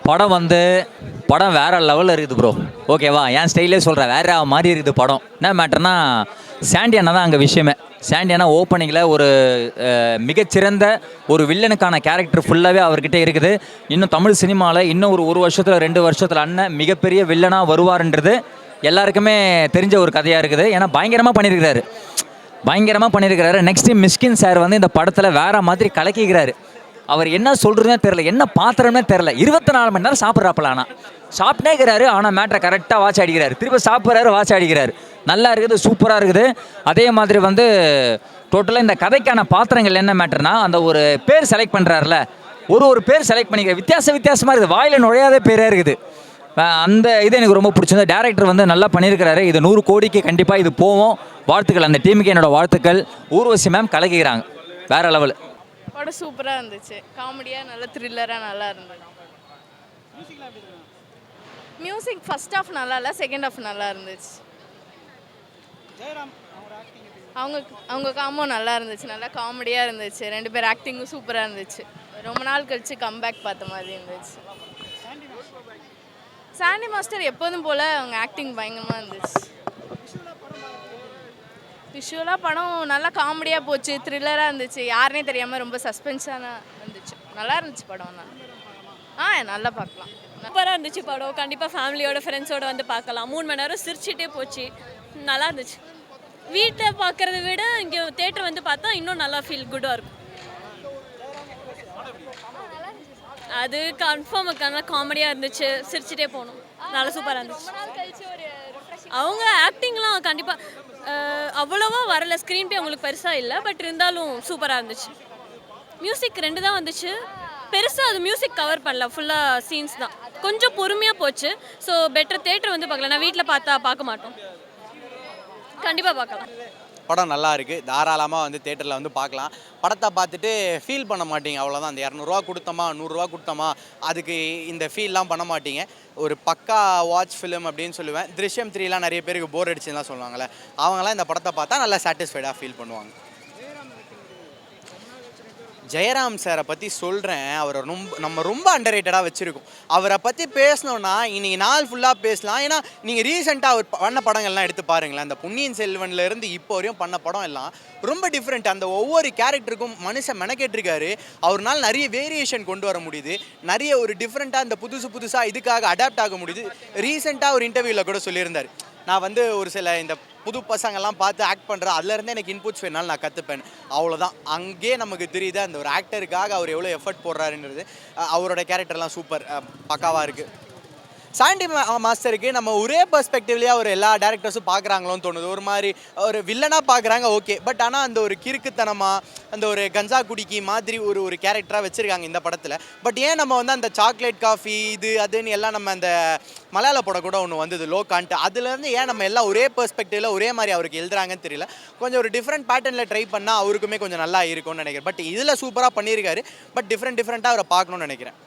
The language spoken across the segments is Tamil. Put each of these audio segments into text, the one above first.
படம் வந்து படம் வேறு லெவலில் இருக்குது ப்ரோ. ஓகேவா, என் ஸ்டைலே சொல்கிறேன், வேறு மாதிரி இருக்குது படம். என்ன மேட்டர்னா, சாண்டி அண்ணா தான் அங்கே விஷயமே. சாண்டி அண்ணா ஓப்பனிங்கில் ஒரு மிகச்சிறந்த ஒரு வில்லனுக்கான கேரக்டர் ஃபுல்லாகவே அவர்கிட்ட இருக்குது. இன்னும் தமிழ் சினிமாவில் இன்னும் ஒரு வருஷத்தில் 2 வருஷத்தில் அண்ணன் மிகப்பெரிய வில்லனாக வருவார்ன்றது எல்லாருக்குமே தெரிஞ்ச ஒரு கதையாக இருக்குது. ஏன்னா பயங்கரமாக பண்ணியிருக்கிறாரு. நெக்ஸ்ட்டு மிஸ்கின் சார் வந்து இந்த படத்தில் வேறு மாதிரி கலக்கிக்கிறாரு. அவர் என்ன சொல்கிறதுனே தெரில, என்ன பாத்திரம்னே தெரில. 24 மணி நேரம் சாப்பிட்றாப்பல, ஆனால் சாப்பிட்டே இருக்கிறாரு. ஆனால் மேட்ரை கரெக்டாக வாட்ச் அடிக்கிறாரு, திரும்ப சாப்பிட்றாரு, வாட்ச் அடிக்கிறாரு. நல்லா இருக்குது, சூப்பராக இருக்குது. அதே மாதிரி வந்து டோட்டலாக இந்த கதைக்கான பாத்திரங்கள் என்ன மேட்டர்னா, அந்த ஒரு பேர் செலக்ட் பண்ணுறாருல, ஒரு பேர் செலக்ட் பண்ணிக்கிற வித்தியாசமாக இருக்குது. வாயில் நுழையாத பேராக இருக்குது. அந்த இது எனக்கு ரொம்ப பிடிச்சிருந்தது. டேரக்டர் வந்து நல்லா பண்ணியிருக்கிறாரு. இது 100 கோடிக்கு கண்டிப்பாக இது போவோம். வாழ்த்துக்கள், அந்த டீமுக்கு என்னோடய வாழ்த்துக்கள். ஊர்வசி மேம் கலக்கிறாங்க, வேறு லெவல். படம் சூப்பராக இருந்துச்சு, காமெடியாக நல்ல த்ரில்லராக நல்லா இருந்தது. மியூசிக் ஃபர்ஸ்ட் ஹாஃப் நல்லா இல்லை, செகண்ட் ஹாஃப் நல்லா இருந்துச்சு. அவங்க காம்போ நல்லா இருந்துச்சு, நல்லா காமெடியாக இருந்துச்சு. 2 பேர் ஆக்டிங்கும் சூப்பராக இருந்துச்சு. ரொம்ப நாள் கழிச்சு கம்பேக் பார்த்த மாதிரி இருந்துச்சு. சாண்டி மாஸ்டர் எப்போதும் போல் அவங்க ஆக்டிங் பயங்கரமாக இருந்துச்சு. விஷுவலாக படம் நல்லா காமெடியாக போச்சு, த்ரில்லராக இருந்துச்சு. யாருனே தெரியாமல் ரொம்ப சஸ்பென்ஸான இருந்துச்சு. நல்லா இருந்துச்சு படம். நல்லா பார்க்கலாம். சூப்பராக இருந்துச்சு படம். கண்டிப்பாக ஃபேமிலியோட ஃப்ரெண்ட்ஸோடு வந்து பார்க்கலாம். 3 மணி நேரம் சிரிச்சிட்டே போச்சு, நல்லா இருந்துச்சு. வீட்டில் பார்க்குறத விட இங்கே தேட்டர் வந்து பார்த்தா இன்னும் நல்லா ஃபீல் குட்டாக இருக்கும். அது கன்ஃபார்ம் நல்லா காமெடியாக இருந்துச்சு, சிரிச்சிட்டே போகணும், நல்லா சூப்பராக இருந்துச்சு. அவங்க ஆக்டிங்லாம் கண்டிப்பாக அவ்வளோவா வரல, ஸ்க்ரீன் பே அவங்களுக்கு பெருசாக இல்லை, பட் இருந்தாலும் சூப்பராக இருந்துச்சு. மியூசிக் 2 தான் வந்துச்சு, பெருசாக அது மியூசிக் கவர் பண்ணல, ஃபுல்லாக சீன்ஸ் தான். கொஞ்சம் பொறுமையாக போச்சு. ஸோ பெட்டர் தேட்டர் வந்து பார்க்கலாம். நான் வீட்டில் பார்க்க மாட்டோம், கண்டிப்பாக பார்க்கலாம். படம் நல்லா இருக்குது, தாராளமாக வந்து தேட்டரில் வந்து பார்க்கலாம். படத்தை பார்த்துட்டு ஃபீல் பண்ண மாட்டீங்க, அவ்வளோதான். அந்த 200 கொடுத்தோமா 100 கொடுத்தோமா அதுக்கு இந்த ஃபீல்லாம் பண்ண மாட்டீங்க. ஒரு பக்கா வாட்ச் ஃபிலிம் அப்படின்னு சொல்லுவேன். திருஷ்யம் 3லாம் நிறைய பேருக்கு போர் அடிச்சுலாம் சொல்லுவாங்கள்ல, அவங்களாம் இந்த படத்தை பார்த்தா நல்லா சாட்டிஸ்ஃபைடாக ஃபீல் பண்ணுவாங்க. ஜெயராம் சாரை பற்றி சொல்கிறேன், அவரை நம்ம ரொம்ப அண்டர்ரேட்டடாக வச்சுருக்கோம். அவரை பற்றி பேசணுன்னா இன்றைக்கி நாள் ஃபுல்லாக பேசலாம். ஏன்னா நீங்கள் ரீசெண்டாக அவர் பண்ண படங்கள்லாம் எடுத்து பாருங்களேன். அந்த பொன்னியின் செல்வன்லேருந்து இப்போ வரையும் பண்ண படம் எல்லாம் ரொம்ப டிஃப்ரெண்ட். அந்த ஒவ்வொரு கேரக்டருக்கும் மனுஷன் மெனக்கேட்டிருக்காரு. அவர்னால் நிறைய வேரியேஷன் கொண்டு வர முடியுது, நிறைய ஒரு டிஃப்ரெண்ட்டாக இந்த புதுசாக இதுக்காக அடாப்ட் ஆக முடியுது. ரீசெண்டாக ஒரு இன்டர்வியூவில் கூட சொல்லியிருந்தார், நான் வந்து ஒரு சில இந்த புது பசங்கள்லாம் பார்த்து ஆக்ட் பண்ணுறேன், அதுலேருந்தே எனக்கு இன்புட்ஸ் வேணாலும் நான் கற்றுப்பேன், அவ்வளோதான். அங்கேயே நமக்கு தெரியுது அந்த ஒரு ஆக்டருக்காக அவர் எவ்வளோ எஃபர்ட் போடுறாருன்றது. அவரோட கேரக்டர்லாம் சூப்பர் பக்காவாக இருக்குது. சாண்டி மாஸ்டருக்கு நம்ம ஒரே பெர்ஸ்பெக்டிவ்லேயே அவர் எல்லா டேரக்டர்ஸும் பார்க்குறாங்களோன்னு தோணுது. ஒரு மாதிரி ஒரு வில்லனாக பார்க்குறாங்க, ஓகே, பட் ஆனால் அந்த ஒரு கிறுக்குத்தனமாக அந்த ஒரு கஞ்சா குடிக்கி மாதிரி ஒரு கேரக்டராக வச்சுருக்காங்க இந்த படத்தில். பட் ஏன் நம்ம வந்து அந்த சாக்லேட் காஃபி இது அதுன்னு எல்லாம் நம்ம அந்த மலையாள படம் கூட ஒன்று வந்தது லோ கான்ட், அதுலேருந்து ஏன் நம்ம எல்லாம் ஒரே பெர்ஸ்பெக்டிவில் ஒரே மாதிரி அவருக்கு எழுதுறாங்கன்னு தெரியல. கொஞ்சம் ஒரு டிஃப்ரெண்ட் பேட்டர்னில் ட்ரை பண்ணால் அவருக்குமே கொஞ்சம் நல்லா இருக்கும்னு நினைக்கிறேன். பட் இதில் சூப்பராக பண்ணியிருக்காரு, பட் டிஃப்ரெண்ட்டாக அவரை பார்க்கணுன்னு நினைக்கிறேன்.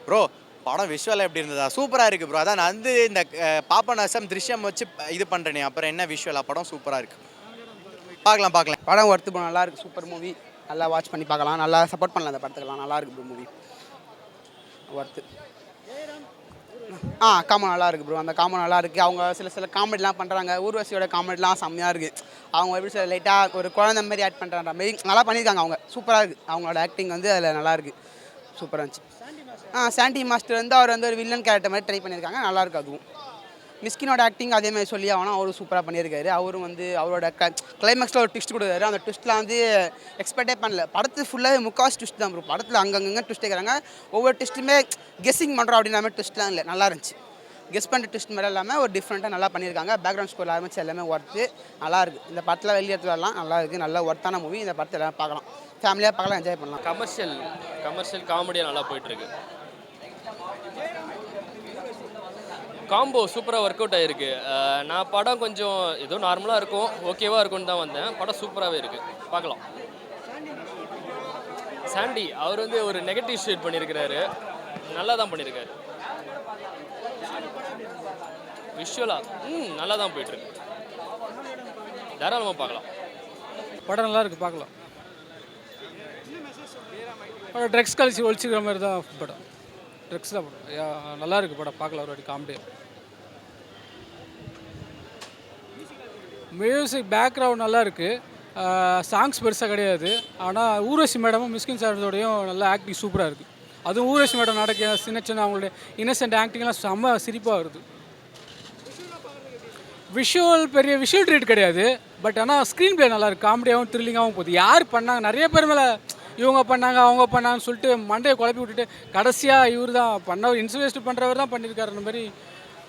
ப்ரோ படம் விஷுவலாக எப்படி இருந்ததா? சூப்பராக இருக்குது ப்ரோ. அதான் நான் வந்து இந்த பாபநாசம் திருஷ்யம் வச்சு இது பண்ணுறேனே, அப்புறம் என்ன விஷுவலாக படம் சூப்பராக இருக்குது. பார்க்கலாம். படம் ஒர்த்து ப்ரோ, நல்லா இருக்குது, சூப்பர் மூவி, நல்லா வாட்ச் பண்ணி பார்க்கலாம், நல்லா சப்போர்ட் பண்ணலாம் அந்த படத்துக்கெல்லாம். நல்லா இருக்குது ப்ரோ மூவி, ஒர்த்து. காமெடி நல்லா இருக்குது ப்ரோ, அந்த காமெடி நல்லா இருக்குது. அவங்க சில காமெடிலாம் பண்ணுறாங்க, ஊர்வசியோட காமெடிலாம் செம்மையாக இருக்குது. அவங்க எப்படி சொல்ல லைட்டாக ஒரு குழந்தை மாதிரி ஆக்ட் பண்ணுறாங்க மாரி நல்லா பண்ணியிருக்காங்க. அவங்க சூப்பராக இருக்குது, அவங்களோட ஆக்டிங் வந்து அதில் நல்லா இருக்குது, சூப்பராக இருந்துச்சு. சாண்டி மாஸ்டர் வந்து அவர் வந்து ஒரு வில்லன் கேரக்டர் மாதிரி ட்ரை பண்ணியிருக்காங்க, நல்லாயிருக்கு. அதுவும் மிஸ்கினோட ஆக்டிங் அதேமாதிரி சொல்லி ஆகணும், அவரும் சூப்பராக பண்ணியிருக்காரு. அவரும் வந்து அவரோட கிளைமேக்ஸில் ஒரு ட்விஸ்ட் கொடுக்குறாரு. அந்த ட்விஸ்ட்லாம் வந்து எக்ஸ்பெக்டே பண்ணல. படத்து ஃபுல்லாகவே முக்கால்வாசி ட்விஸ்ட் தான் ப்ரோ. படத்தில் அங்கங்கே ட்விஸ்ட் இருக்கிறாங்க, ஒவ்வொரு ட்விஸ்ட்டுமே கெஸ்ஸிங் பண்ணுறோம் அப்படின்ற மாதிரி ட்விஸ்ட்லாம் இல்லை, நல்லா இருந்துச்சு. கெஸ் பண்ணுற ட்விஸ்ட் மாதிரி இல்லாமல் ஒரு டிஃப்ரெண்ட்டாக நல்லா பண்ணியிருக்காங்க. பேக்ரவுண்ட் ஸ்கோர் ஆரம்பிச்சு எல்லாமே ஒர்த்து, நல்லாயிருக்கு. இந்த படத்தில் வெளியேற்று வரலாம், நல்லா இருக்குது, நல்ல ஒர்த்தான மூவி. இந்த படத்தை எல்லாம் பார்க்கலாம், ஃபேமிலியாக பார்க்கலாம், என்ஜாய் பண்ணலாம். கமர்ஷியல் காமெடியாக நல்லா போயிட்டுருக்கு. காம்போ சூப்பராக ஒர்க் அவுட் ஆகிருக்கு. நான் படம் கொஞ்சம் ஏதோ நார்மலாக இருக்கும், ஓகேவாக இருக்கும்னு தான் வந்தேன். படம் சூப்பராகவே இருக்குது, பார்க்கலாம். சாண்டி அவர் வந்து ஒரு நெகட்டிவ் ஷேட் பண்ணியிருக்கிறாரு, நல்லா தான் பண்ணியிருக்காரு. விஷுவலாக நல்லா தான் போயிட்டுருக்கு, தாராளமாக பார்க்கலாம். படம் நல்லா இருக்குது, பார்க்கலாம். படம் ட்ரக்ஸ் கழிச்சு ஒழிச்சிக்கிற மாதிரி தான் படம். ட்ரக்ஸ் தான் படம் நல்லா இருக்குது படம் பார்க்கலாம் ஒரு வாட்டி காமெடியாக. மியூசிக் பேக்ரவுண்ட் நல்லா இருக்குது, சாங்ஸ் பெருசாக கிடையாது. ஆனால் ஊர்வசி மேடமும் மிஸ்கின் சாரோடையும் நல்லா ஆக்டிங் சூப்பராக இருக்குது. அதுவும் ஊர்வசி மேடம் நடக்க சின்ன சின்ன அவங்களுடைய இன்னசென்ட் ஆக்டிங்லாம் செம்ம சிரிப்பாக வருது. பெரிய விஷுவல் ட்ரீட் கிடையாது, பட் ஆனால் ஸ்க்ரீன் ப்ளே நல்லா இருக்குது, காமெடியாகவும் த்ரில்லிங்காகவும் போகுது. யார் பண்ணாங்க, நிறைய பேர் மேலே இவங்க பண்ணாங்க அவங்க பண்ணாங்கன்னு சொல்லிட்டு மண்டையை குழப்பி விட்டுட்டு கடைசியாக இவர் தான் பண்ணவர், இன்சுவேஸ்ட் பண்ணுறவர் தான் பண்ணியிருக்காருன்ற மாதிரி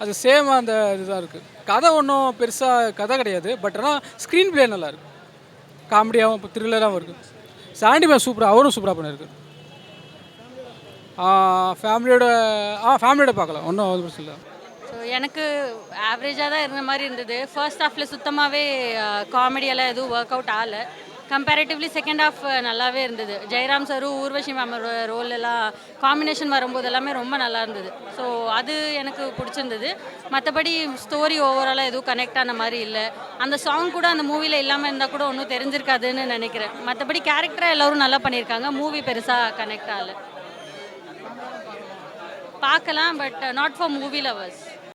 அது சேம் அந்த இதுதான் இருக்குது. கதை ஒன்றும் பெருசாக கதை கிடையாது, பட் ஆனால் ஸ்க்ரீன் ப்ளே நல்லா இருக்குது, காமெடியாகவும் இப்போ த்ரில்லராகவும் இருக்குது. சாண்டிமே சூப்பராக, அவரும் சூப்பராக பண்ணியிருக்கு. ஃபேமிலியோட பார்க்கலாம், ஒன்றும் அது பிரச்சனை இல்லை. ஸோ எனக்கு ஆவரேஜாக தான் இருந்த மாதிரி இருந்தது. ஃபர்ஸ்ட் ஹாஃபில் சுத்தமாகவே காமெடியெல்லாம் எதுவும் ஒர்க் அவுட் ஆகலை. கம்பேரிட்டிவ்லி செகண்ட் ஹாஃப் நல்லாவே இருந்தது. ஜெயராம் சாரும் ஊர்வசி மேமோட ரோல் எல்லாம் காம்பினேஷன் வரும்போது எல்லாமே ரொம்ப நல்லா இருந்தது. ஸோ அது எனக்கு பிடிச்சிருந்தது. மற்றபடி ஸ்டோரி ஓவராலாக எதுவும் கனெக்ட் ஆன மாதிரி இல்லை. அந்த சாங் கூட அந்த மூவியில் இல்லாமல் இருந்தால் கூட ஒன்றும் தெரிஞ்சிருக்காதுன்னு நினைக்கிறேன். மற்றபடி கேரக்டரை எல்லோரும் நல்லா பண்ணியிருக்காங்க. மூவி பெருசாக கனெக்ட் ஆகலை. பார்க்கலாம், but not for movie lovers.